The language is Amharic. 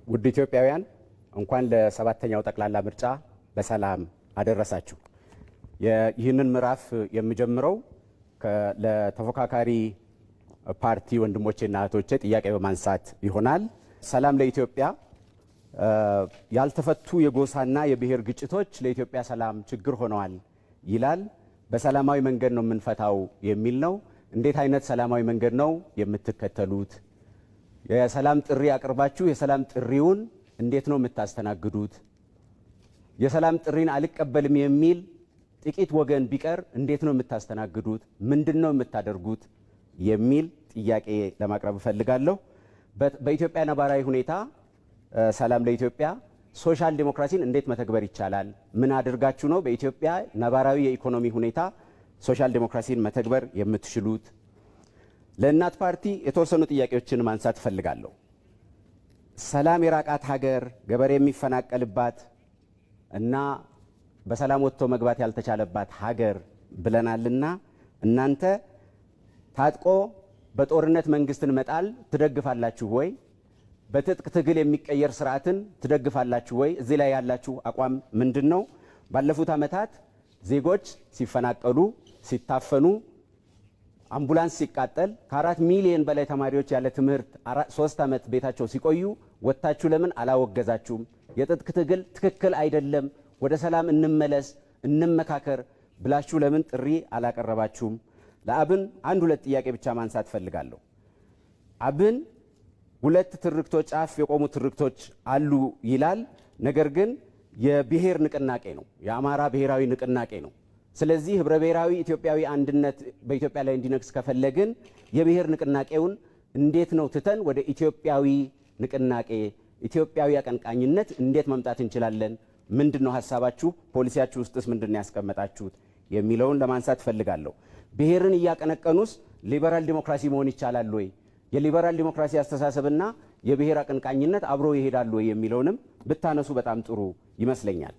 ውድ ኢትዮጵያውያን እንኳን ለሰባተኛው ጠቅላላ ምርጫ በሰላም አደረሳችሁ። ይህንን ምዕራፍ የምጀምረው ለተፎካካሪ ፓርቲ ወንድሞቼና እህቶቼ ጥያቄ በማንሳት ይሆናል። ሰላም ለኢትዮጵያ፣ ያልተፈቱ የጎሳና የብሔር ግጭቶች ለኢትዮጵያ ሰላም ችግር ሆነዋል ይላል። በሰላማዊ መንገድ ነው የምንፈታው የሚል ነው። እንዴት አይነት ሰላማዊ መንገድ ነው የምትከተሉት? የሰላም ጥሪ አቅርባችሁ የሰላም ጥሪውን እንዴት ነው የምታስተናግዱት? የሰላም ጥሪን አልቀበልም የሚል ጥቂት ወገን ቢቀር እንዴት ነው የምታስተናግዱት? ምንድነው የምታደርጉት? የሚል ጥያቄ ለማቅረብ እፈልጋለሁ። በኢትዮጵያ ነባራዊ ሁኔታ ሰላም ለኢትዮጵያ ሶሻል ዲሞክራሲን እንዴት መተግበር ይቻላል? ምን አድርጋችሁ ነው በኢትዮጵያ ነባራዊ የኢኮኖሚ ሁኔታ ሶሻል ዲሞክራሲን መተግበር የምትችሉት? ለእናት ፓርቲ የተወሰኑ ጥያቄዎችን ማንሳት እፈልጋለሁ። ሰላም የራቃት ሀገር፣ ገበሬ የሚፈናቀልባት እና በሰላም ወጥቶ መግባት ያልተቻለባት ሀገር ብለናልና እናንተ ታጥቆ በጦርነት መንግስትን መጣል ትደግፋላችሁ ወይ? በትጥቅ ትግል የሚቀየር ስርዓትን ትደግፋላችሁ ወይ? እዚህ ላይ ያላችሁ አቋም ምንድነው? ባለፉት ዓመታት ዜጎች ሲፈናቀሉ፣ ሲታፈኑ፣ አምቡላንስ ሲቃጠል፣ ከ4 ሚሊዮን በላይ ተማሪዎች ያለ ትምህርት 3 ዓመት ቤታቸው ሲቆዩ ወጣችሁ ለምን አላወገዛችሁም? የትጥቅ ትግል ትክክል አይደለም፣ ወደ ሰላም እንመለስ፣ እንመካከር ብላችሁ ለምን ጥሪ አላቀረባችሁም? ለአብን አንድ ሁለት ጥያቄ ብቻ ማንሳት ፈልጋለሁ። አብን ሁለት ትርክቶች ጫፍ የቆሙ ትርክቶች አሉ ይላል። ነገር ግን የብሔር ንቅናቄ ነው፣ የአማራ ብሔራዊ ንቅናቄ ነው። ስለዚህ ህብረ ብሔራዊ ኢትዮጵያዊ አንድነት በኢትዮጵያ ላይ እንዲነግስ ከፈለግን የብሔር ንቅናቄውን እንዴት ነው ትተን ወደ ኢትዮጵያዊ ንቅናቄ፣ ኢትዮጵያዊ አቀንቃኝነት እንዴት መምጣት እንችላለን? ምንድነው ሐሳባችሁ? ፖሊሲያችሁ ውስጥስ ምንድነው ያስቀመጣችሁት? የሚለውን ለማንሳት ፈልጋለሁ። ብሔርን እያቀነቀኑስ ሊበራል ዲሞክራሲ መሆን ይቻላል ወይ? የሊበራል ዲሞክራሲ አስተሳሰብና የብሔር አቀንቃኝነት አብሮ ይሄዳሉ ወይ የሚለውንም ብታነሱ በጣም ጥሩ ይመስለኛል።